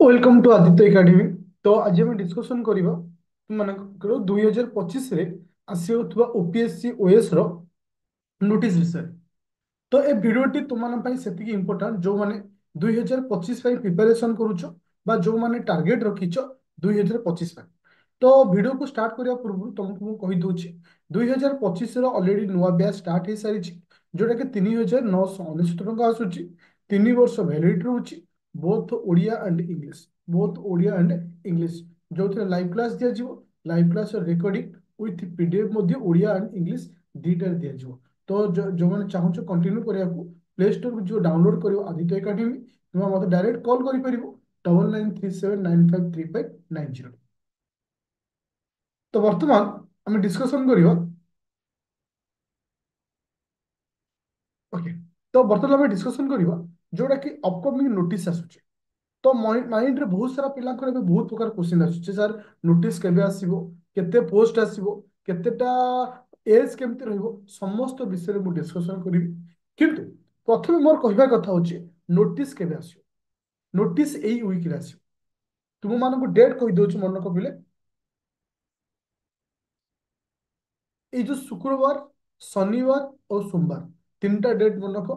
Welcome to Aditya academy. तो आज आम डिस्कसन करवा तुम 2025 रे आसुवा ओपीएससी ओएस रो नोटिस विषय। तो ए भिडियोटी तुम से इम्पोर्टाट जो मैंने 2025 प्रिपेरेसन करुच बा जो मैंने टार्गेट रखीच 2025। तो वीडियो को स्टार्ट करने पूर्व तुमको मुझे कहीदे 2025 अलरेडी नुआ बैच स्टार्ट हो सारी जोटा कि 3999 टका आसूची 3 वर्ष वैलिडिटी रोचे बोथ ओडिया एंड इंग्लिश जो लाइव क्लास दिज्व live class recording with PDF Odia and English दीटार दिज्व। तो जो मैंने चाहूँ कंटिन्यू करने को प्ले स्टोर जो डाउनलोड कर आदित्य एकेडमी तुम मत डायरेक्ट कॉल कर 9937953590। तो वर्तमान आम डिस्कसन करवा। ओके। तो बर्तमान आम डिस्कसन करवा जोटा कि अपकमिंग नोटिस आसूचे। तो माइंड रे बहुत सारा पिला बहुत प्रकार क्वेश्चन आसूचे सर नोटिस केबे आसीबो केते पोस्ट आसीबो केतेटा एज केमती रहइबो समस्त विषय में डिस्कसन करी। किंतु प्रथमे मोर कहबा कथा होचे नोटिस केबे आसीबो। नोटिस एई वीक रे आसीबो। तुम मानको डेट कहि दोछु मन कबिले এই जो शुक्रवार शनिवार और सोमवार तीन टा डेट मन रख।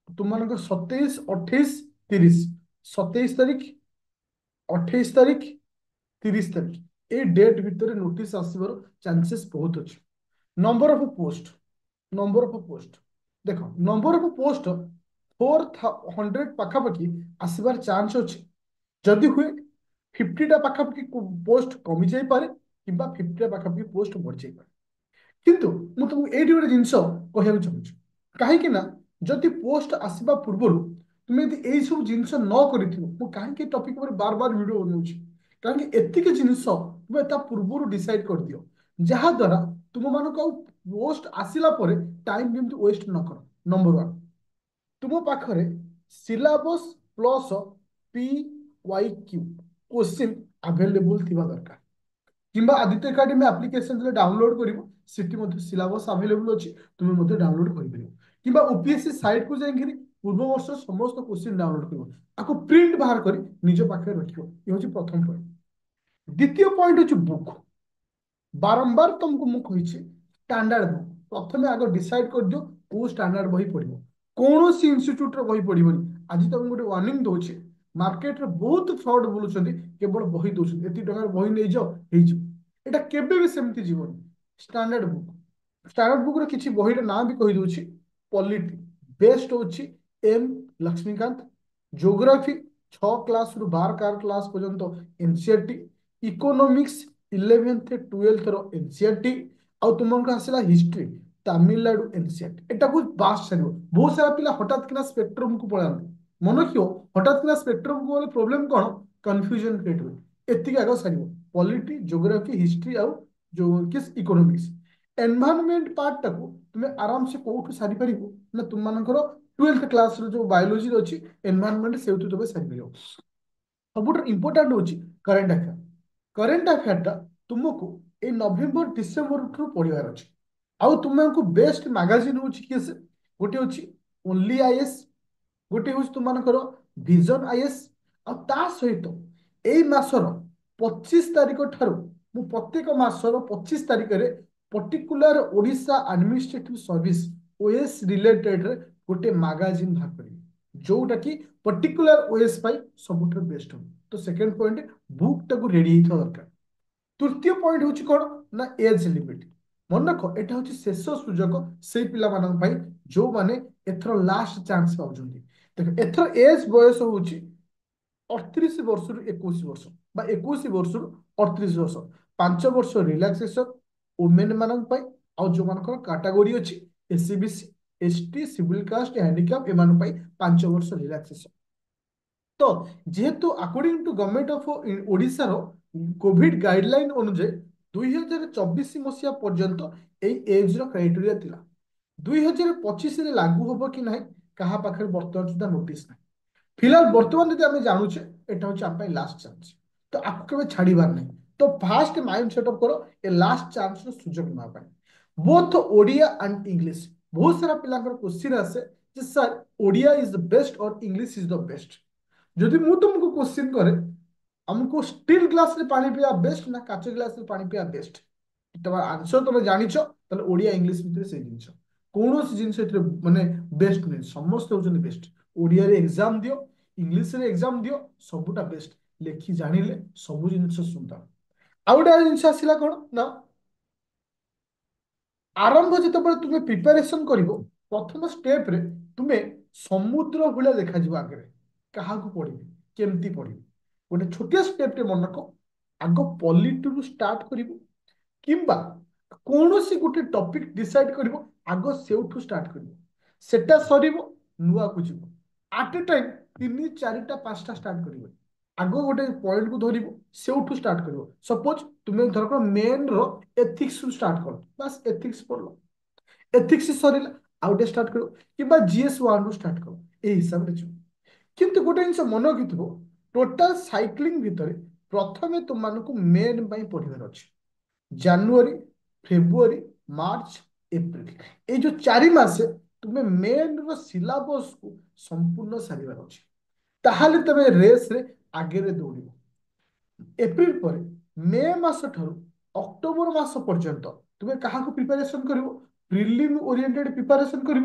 तुम मान 27 28 30 27 तारीख 28 तारीख 30 तारीख ए डेट भितर नोटिस आसवर चांसेस बहुत अच्छे। नंबर ऑफ पोस्ट देख नंबर ऑफ पोस्ट 400 पाखापाखि आसबार चांस अच्छे। जदि हुए 50टा पाखापाखि पोस्ट कमी जाई पारे कि 50टा पाखापाखि पोस्ट बढ़ जाई पारे। किंतु मु तुमको एठी गोटे जिनस कहବାକୁ चाहूछि काहेकि ना जदि पोस्ट आसबा पूर्वरु तुम यदि एई सब जिनस न करिथिबो मु काहेकि टॉपिक पर बार बार वीडियो बनौछि काहेकि एतिके जिनस तुम ता पूर्वरु डिसाइड कर दियो जहा द्वारा तुम मानको पोस्ट आसिला परे टाइम जेमति वेस्ट न कर। नंबर 1 तुम पाखरे syllabus plus P Y Q question available थिबा दरकार किंबा आदित्य एकेडमी एप्लिकेशन जो डाउनलोड करिवो सिटी मध्ये सिलेबस अवेलेबल अछि तुमे मध्ये डाउनलोड करि परिबो किंबा ओपीएससी साइट को जाई पूर्व वर्ष समस्त क्वेश्चन डाउनलोड करिवो आको प्रिंट बाहर करी निज पाखे रखिवो। ये होची प्रथम पॉइंट। द्वितीय पॉइंट होची बुक। बारंबार तुमको मु कहिछि स्टैंडर्ड बुक प्रथमे आगो डिसाइड कर दियो को स्टैंडर्ड बही पढिबो कौन सी इंस्टीट्यूट रो बही पढिबोनी। आज तुम गोटे वार्निंग दोछि मार्केट रे बहुत फ्रॉड बोलुछंती केवल बही दोछंती एति टका बही नै जाओ हे जो एटा केबे भी सेमति जीवनी। स्टैंडर्ड बुक रे किछि बही रे नाम भी कहि दोछि पॉलिटी बेस्ट होछि एम लक्ष्मीकांत ज्योग्राफी 6 क्लास रु 12 क्लास पर्यंत एनसीईआरटी इकोनॉमिक्स 11th 12th रो एनसीईआरटी आउ तुमको आसला हिस्ट्री तमिलनाडु एनसीईआरटी एटा को बास छाड़ो। बहुत सारा पिला हठात किना स्पेक्ट्रम को पळांती मन रखियो हठात किना स्पेक्ट्रम को प्रॉब्लम कोन कंफ्यूजन क्रिएट हुए एतिक आगो सारिबो पॉलिटी ज्योग्राफी हिस्ट्री आउ जो किस इकोनॉमिक्स एनवायरनमेंट पार्ट टाको तुम आराम से कोठु सारी परिबो ना तुम मानकर 12th क्लास रो जो बायोलॉजी अछि एनवायरनमेंट सेउतु तबे सारी परिबो। सबुठ इंपोर्टेंट होची करंट अफेयर तुमको ए नवेम्बर डिसेम्बर ठू पढ़िबार अछि। आउ तुमको बेस्ट मैगजीन होची किस गोटे होची ओनली आईएएस गोटे होची तुम मानकर विजन आईएएस आ ता सहित एई मासर 25 तारिख ठारू मु प्रत्येक मासर 25 तारिख रे particular Odisha administrative service OS related रे गोटे मैगजीन बाहर करी जोटा कि पर्टिकुलर ओएस पाई सबुठ बेस्ट हो। तो सेकंड पॉइंट बुक टाको रेडी हिथा दरकार। तृतीय पॉइंट होची कोन ना एज लिमिट मन रख एटा होची शेष सुजोग से पिला मानन पाई जो माने एथरो लास्ट चांस पाउछंती। देख एथरो एज बयस होची 38 वर्ष रु 21 वर्ष बा 21 वर्ष रु 38 वर्ष 5 वर्ष रिलैक्सेशन वुमेन मानन पाई आउ जो मानकर कैटेगरी अछि SC BC ST civil caste handicap एमान पाई 5 वर्ष रिलैक्सेशन। तो जेहेतु according to government of Odisha रो कोविड गाइडलाइन अनुसार 2024 मसीहा पर्यंत एई एज रो क्राइटेरिया थिला 2025 रे लागू होबो कि नाही कहा पाखरे वर्तमान सुधा नोटिस नाही। फिलहाल वर्तमान यदि आम जानुचे एटा होची आप लास्ट चांस तो आपको केबे छाड़ीबार नहीं। तो फास्ट माइंड सेटअप करो ए लास्ट चांस रो सुजोग ना पाए बोथ ओडिया एंड इंग्लिश। बहुत सारा पिलांकर क्वेश्चन आसे जे sir Odia is the best और इंग्लिश इज द बेस्ट। जदि मु तुमको क्वेश्चन करे हमको स्टील ग्लास रे पानी पिया बेस्ट ना काच ग्लास रे पानी पिया बेस्ट? तुम आंसर तुम जानिछ ताले ओडिया इंग्लिश भितर से जिनिस कौन जिनिस माने बेस्ट नहीं समस्त होचन बेस्ट। ओडिया रे एग्जाम दियो, इंग्लिश रे एग्जाम दियो, सबुटा बेस्ट लेखि जानिले सब जिनिस सुंदर। आउ गोटे जिनिस आसिला कोन ना आरंभ जिते तुम प्रिपेरेसन कर प्रथम स्टेप रे तुमे समुद्र भूया देखा आगे क्या पढ़ी केमती पढ़ी गोटे छोटिया स्टेप टे मन रख आग पॉलिटी स्टार्ट कर किंबा कौन सी गोटे टॉपिक डिसाइड कर आग से स्टार्ट कर सेटा सर नुआ को जीव आट ए टाइम तीन चारिटा पांचटा स्टार्ट कर आग गोटे पॉइंट को धर से स्टार्ट कर सपोज तुम्हें धरक मेन रो एथिक्स स्टार्ट कर बस एथिक्स पढ़ एथिक्स सर आउटे स्टार्ट करो कि जीएस वन रु स्टार्ट करो ए हिसाब से किंतु गोटे जिन मन रखिथो टोटाल साइक्लिंग भितर प्रथमे तुमको मेन पढ़ार अच्छे जानुरी फेब्रुआरी मार्च एप्रिल ये जो 4 मासे तुम्हें मेन रो सिलेबस को संपूर्ण सारिबार अच्छे ताहले तमे रेस रे आगे रे दौड़िबो एप्रिल पर मे मास ठारू अक्टोबर मास पर्यंत तुम्हें क्या प्रिपेरेसन कर प्रिलिम ओरिएंटेड प्रिपेरेसन कर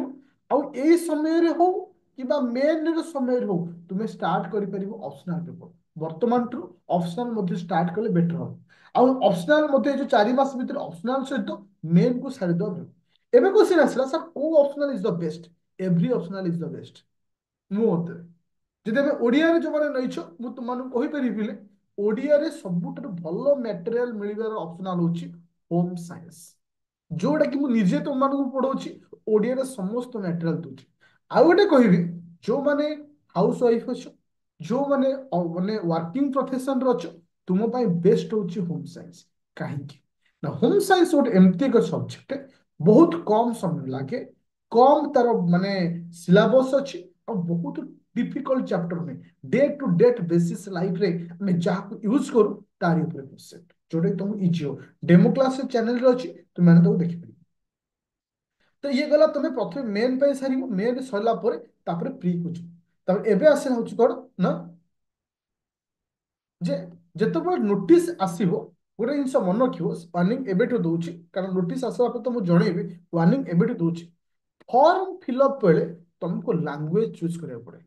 समय रे हो कि मेन रो समय रे हो तुम्हें स्टार्ट कर ऑप्शनल पेपर वर्तमान टू ऑप्शनल मध्य स्टार्ट कले बेटर हम आउ ऑप्शनल मध्य जो 4 मास भीतर ऑप्शनल सहित मेन को सारी दब एबे क्वेश्चन आसला सर को optional is the best every optional is the best मो मते ଯଦି ଆମେ ଓଡ଼ିଆରେ ଯୋଉମାନେ ନେଇଛ ମୁଁ ତୁମମାନଙ୍କୁ କହିପାରିବି ଓଡ଼ିଆରେ ସବୁଠାରୁ ଭଲ ମ୍ୟାଟେରିଆଲ ମିଳିବାର ଅପସନାଲ ହଉଛି ହୋମ ସାଇନ୍ସ ଯୋଉଟା କି ମୁଁ ନିଜେ ତୁମମାନଙ୍କୁ ପଢଉଛି ଓଡ଼ିଆରେ ସମସ୍ତ ମ୍ୟାଟେରିଆଲ ଦଉଛି। ଆଉ ଗୋଟେ କହିବି ଯୋଉମାନେ ହାଉସ ୱାଇଫ ଅଛ ଯୋଉମାନେ ମାନେ ୱାର୍କିଂ ପ୍ରଫେସନରେ ଅଛ ତୁମ ପାଇଁ ବେଷ୍ଟ ହଉଛି ହୋମ ସାଇନ୍ସ। କାହିଁକି ନା ହୋମ ସାଇନ୍ସ ଗୋଟେ ଏମିତି ଏକ ସବଜେକ୍ଟ ବହୁତ କମ ସମୟ ଲାଗେ କମ ତାର ମାନେ ସିଲାବସ ଅଛି ଆଉ ବହୁତ डिफिकल्ट चैप्टर में day to date basis life रे हमें जहाँ यूज करू तारी ऊपर कॉन्सेप्ट जोटे तुम इजी हो डेमो क्लास चैनल रे अछि तुम माने तो देखि पारी। तो ये गला तुम्हें प्रथम मेन पे सारी मेन सरला पर तापर प्री को तापर एबे आसे होछि कोड ना जे जेतबे नोटिस आसीबो गोटे जिनस मन रखियो वार्निंग एबेठु दउछि कारण नोटिस आसला पर तो मु जणेबी वार्निंग एबेठु दउछि फॉर्म फिलअप बेले तुमको लैंग्वेज चूज करिया पड़े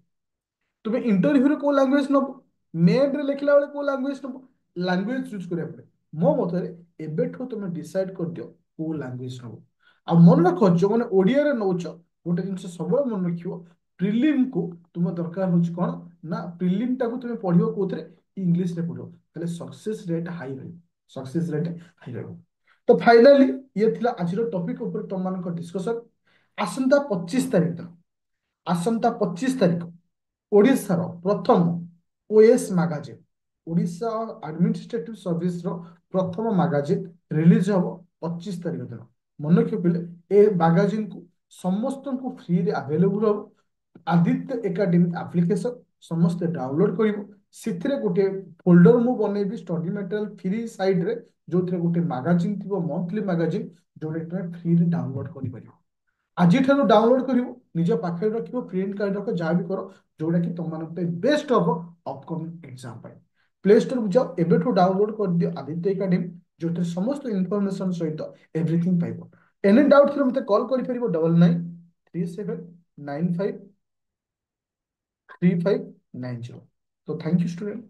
तुम्हें इंटरव्यू को लैंग्वेज नब मेल रे लिखला बेले को लैंग्वेज नब लैंग्वेज चूज करिया पड़े मो मतरे एबेठु तुम डिसाइड कर दियो को लैंग्वेज नब आ मन रख जो माने ओडिया रे नउछ गोटे जिंस सब मन रखियो प्रिलिम को तुम दरकार होछ कोन ना प्रिलिम टा को तुम पढियो कोथरे इंग्लिश रे पढियो तले सक्सेस रेट हाई रहै सक्सेस रेट हाई रहै। तो फाइनली ये थिला आज रो टॉपिक ऊपर तुम मान को डिस्कशन आसंता 25 तारिख दिन आसंता 25 तारिख ओडिशार प्रथम OS magazine Odisha administrative service रो प्रथम मैगजीन रिलीज हम 25 तारिख दिन मन रखिले ए मैगजीन को समस्त को फ्री रे अवेलेबल हो आदित्य एकेडमी एप्लिकेशन समस्त डाउनलोड करिवो सिथरे गोटे फोल्डर मु बनेबी स्टडी मटेरियल फ्री साइड रे जो थरे गोटे मैगजीन थिबो मंथली मैगजीन जोडे तुम फ्री रे डाउनलोड करि परिबो आज डाउनलोड कर निज पाखे रख प्रिंट कार्ड रख जहाँ भी कर जोटा कि तुम बेस्ट हम अपकमिंग एग्जाम प्ले स्टोर को जाओ एबेठू डाउनलोड कर दियो आदित्य एकेडमी जो समस्त इनफॉरमेशन सहित एवरीथिंग पाइबो। एनी डाउट थे मत कॉल कर 9937953590। तो थैंक यू स्टूडेंट।